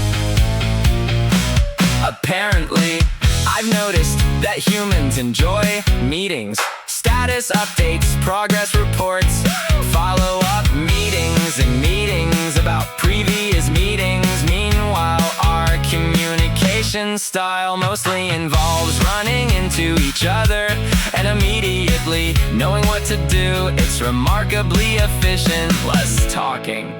Speaker 1: Apparently. I've noticed that humans enjoy meetings, status updates, progress reports, follow-up meetings, and meetings about previous meetings. Meanwhile, our communication style mostly involves running into each other and immediately knowing what to do. It's remarkably efficient. Less talking,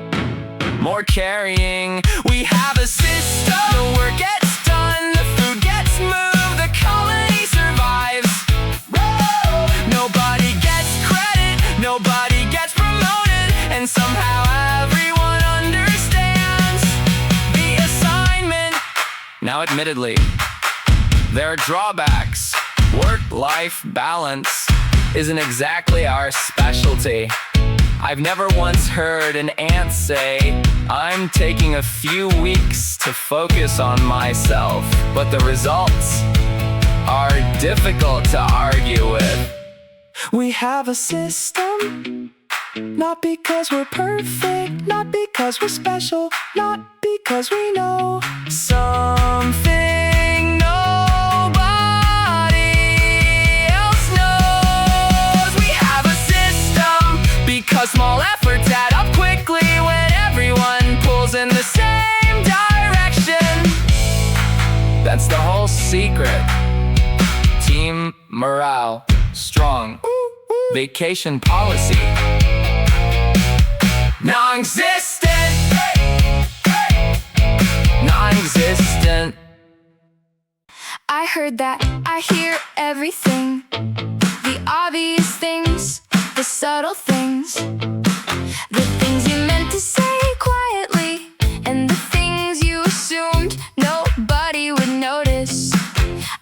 Speaker 1: more carrying. We have a system. The work gets done, the food gets moved, the colony survives. Nobody gets credit, nobody gets promoted, and somehow everyone understands the assignment. Now admittedly, there are drawbacks. Work-life balance isn't exactly our specialty. I've never once heard an ant say, I'm taking a few weeks to focus on myself, but the results are difficult to argue with. We have a system, not because we're perfect, not because we're special, not because we know something nobody else knows. We have a system because small efforts add up quickly when everyone pulls in the same direction. That's the whole secret. Team morale strong. Vacation policy non-existent. Non-existent.
Speaker 2: I heard that, I hear everything. The obvious things, the subtle things, the things you meant to say quietly, and the things you assumed nobody would notice.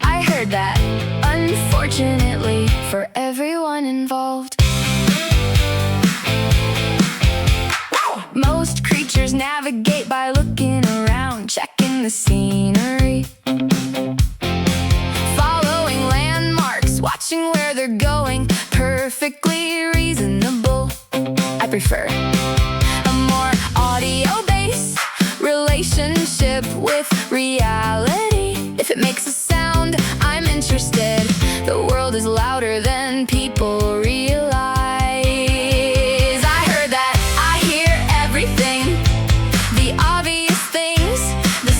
Speaker 2: I heard that, unfortunately, for everyone involved. Most creatures navigate by looking around, checking the scenery, following landmarks, watching where they're going. Perfectly reasonable. I prefer a more audio-based relationship with reality. If it makes a sound, I'm interested. The world is louder than people realize. I heard that, I hear everything. The obvious things, the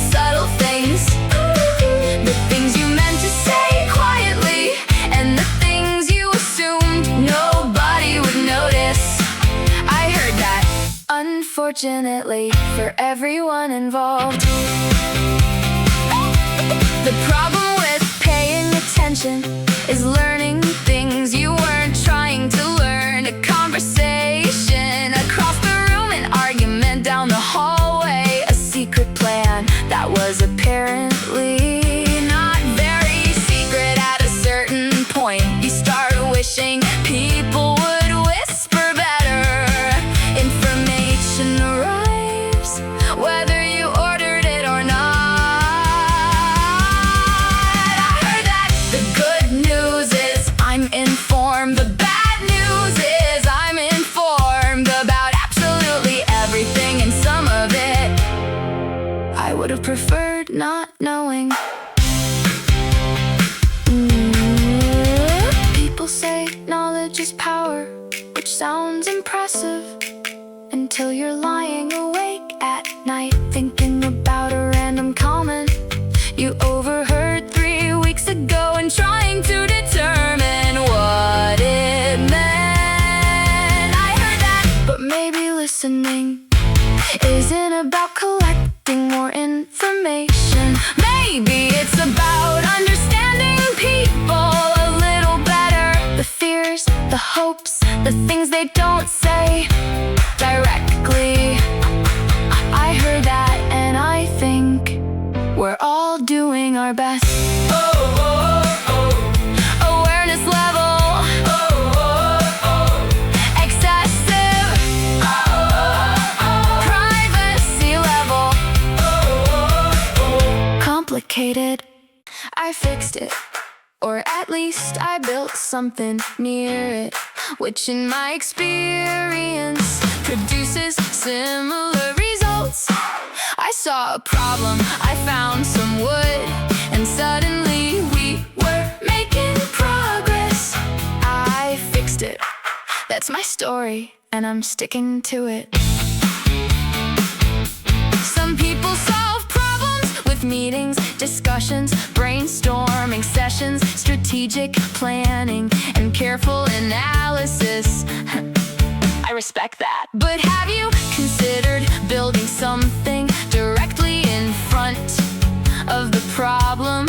Speaker 2: unfortunately, for everyone involved. The problem with paying attention is learning things you weren't trying to learn. A conversation across the room, an argument down the hallway, a secret plan that was apparently not very secret. At a certain point, you start wishing people would whisper better. Information arrives, whether you ordered it or not. I heard that the good news is I'm informed. The bad news is I'm informed about absolutely everything, and some of it I would have preferred not knowing. People say knowledge is power, which sounds impressive until you're lying awake at night thinking about a random comment you overheard 3 weeks ago and trying to determine what it meant. I heard that, but maybe listening isn't about collecting more information. Maybe it's about understanding people a little better. The fears, the hopes, the things they don't say directly. I heard that, and I think we're all doing our best. Awareness level excessive. Privacy level complicated. I fixed it, or at least I built something near it, which in my experience produces similar results. I saw a problem, I found some wood, and suddenly we were making progress. I fixed it. That's my story, and I'm sticking to it. Some people solve problems with meetings, discussions, brainstorming sessions, strategic planning, and careful analysis. I respect that. But have you considered building something directly in front of the problem?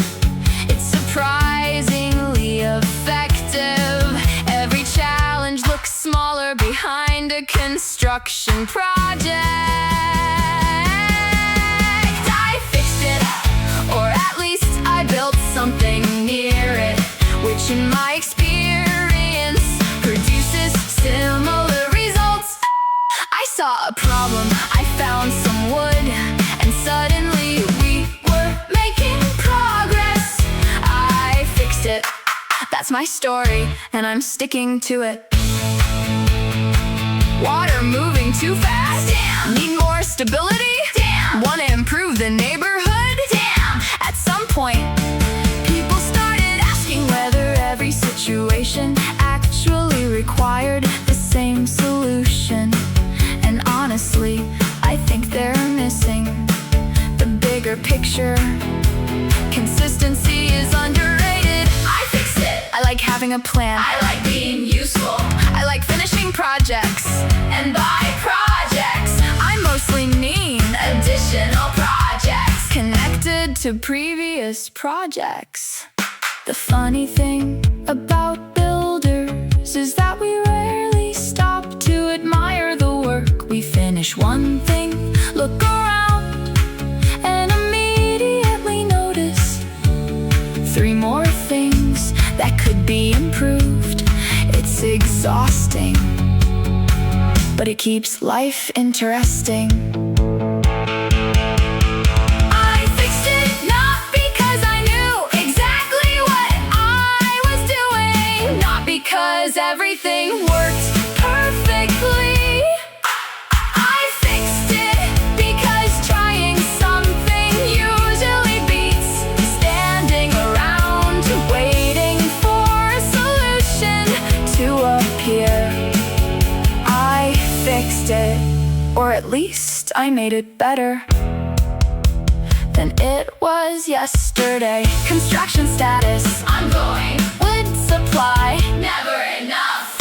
Speaker 2: It's surprisingly effective. Every challenge looks smaller behind a construction project. I fixed it, or at least I built something near it, which in my experience produces similar results. I saw a problem, I found some wood, and suddenly we were making progress. I fixed it. That's my story, and I'm sticking to it. Water moving too fast? Damn. Need more stability? Damn. Wanna improve the neighborhood? Damn. At some point, people started asking whether every situation actually required the same solution. And honestly, I think they're missing the bigger picture. Consistency is underrated. I fixed it. I like having a plan. I like being useful. I like finishing projects. And by projects, I mostly mean additional projects connected to previous projects. The funny thing about builders is that we rarely stop to admire the work. We finish one thing, look around, and immediately notice 3 more things that could be improved. It's exhausting, but it keeps life interesting. I fixed it not because I knew exactly what I was doing, not because everything worked perfectly. I fixed it because trying something usually beats standing around waiting for a solution to appear. I fixed it, or at least I made it better than it was yesterday. Construction status ongoing. Wood supply never enough.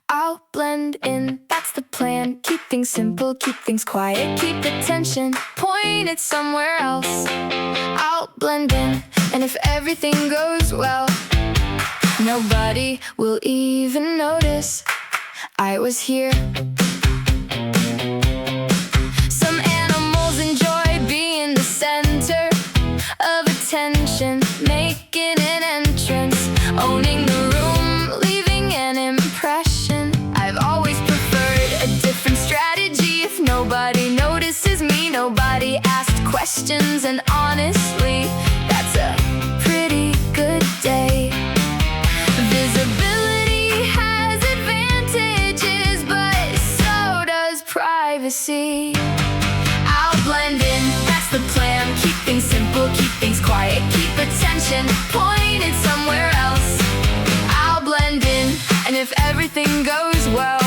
Speaker 2: I'll blend in, that's the plan. Keep things simple, keep things quiet, keep attention pointed somewhere else. I'll blend in, and if everything goes well, nobody will even notice I was here. Some animals enjoy being the center of attention, making an entrance, owning the room, leaving an impression. I've always preferred a different strategy. If nobody notices me, nobody asked questions, and honestly, that's a pretty good day. Visibility has advantages, but so does privacy. I'll blend in, that's the plan. Keep things simple, keep things quiet, keep attention pointed somewhere else. I'll blend in, and if everything goes well,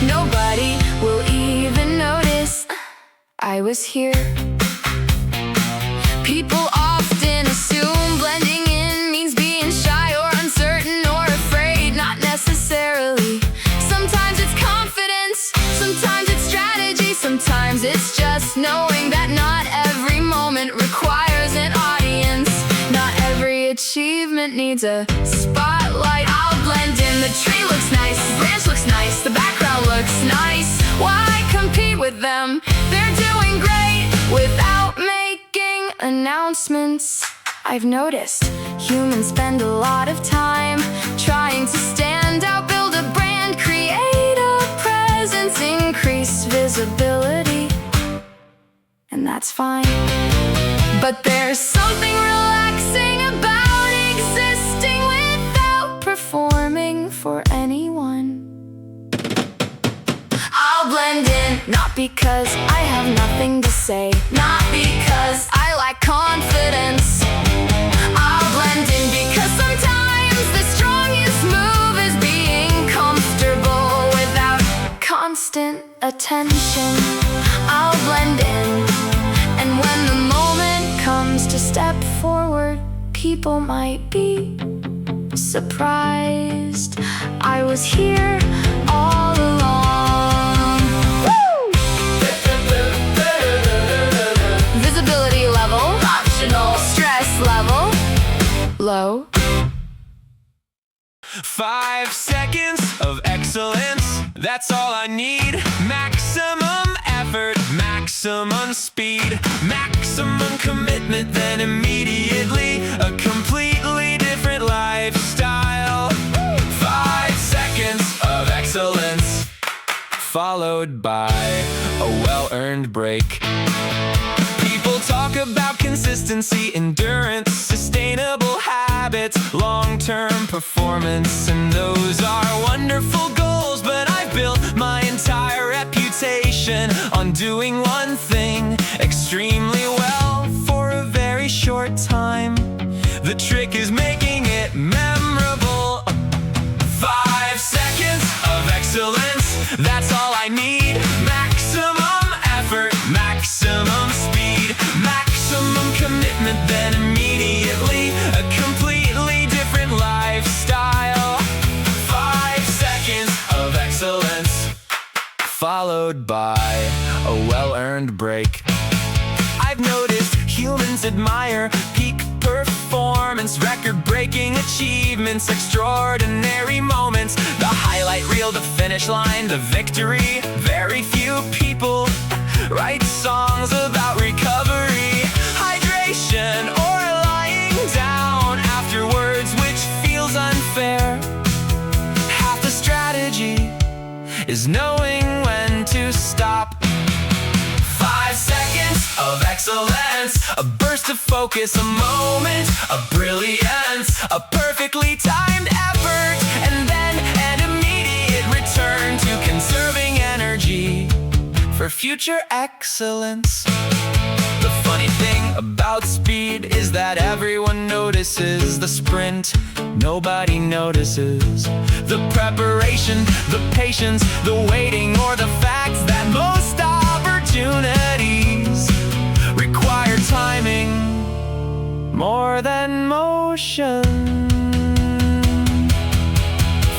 Speaker 2: nobody will even notice I was here. People often assume blending in means being shy or uncertain or afraid. Not necessarily. Sometimes it's confidence, sometimes it's strategy, sometimes it's just knowing that not every moment requires an audience. Not every achievement needs a spotlight. I'll blend in, the tree looks nice, the branch looks nice, the background looks nice. Why compete with them? They're doing great without making announcements. I've noticed humans spend a lot of time trying to stand out, build a brand, create a presence, increase visibility, and that's fine. But there's something relaxing about existing without performing for anyone. I'll blend in, not because I have nothing to say, not because I lack confidence. I'll blend in because sometimes the strongest move is being comfortable without constant attention. I'll blend in, and when the moment comes to step forward, people might be surprised I was here all along. Woo! Visibility level optional, stress level low.
Speaker 1: 5 seconds of excellence, that's all I need. Maximum effort, maximum speed, maximum commitment, then immediately a completely different lifestyle. 5 seconds of excellence, followed by a well-earned break. People talk about consistency, endurance, sustainable habits, long-term performance, and those are wonderful goals, but I've built my entire reputation on doing one thing extremely well for a very short time. The trick is making it memorable. 5 seconds of excellence, that's all I need. Maximum effort, maximum speed, maximum commitment, then immediately a completely different lifestyle. 5 seconds of excellence, followed by a well-earned break. I've noticed humans admire peak performance, record-breaking achievements, extraordinary moments, the highlight reel, the finish line, the victory. Very few people write songs about recovery, hydration, or lying down afterwards, which feels unfair. Half the strategy is knowing when to stop. 5 seconds of excellence, a burst of focus, a moment of brilliance, a perfectly timed effort, and then an immediate return to conserving energy for future excellence. The funny thing about speed is that everyone notices the sprint, nobody notices the preparation, the patience, the waiting, or the fact that most opportunities require timing more than motion.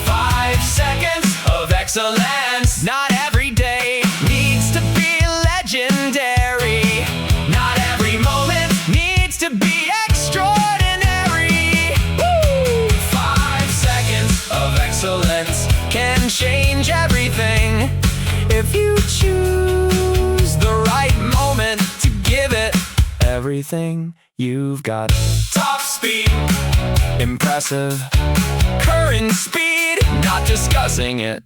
Speaker 1: 5 seconds of excellence, not everything you've got. Top speed, impressive. Current speed, not discussing it.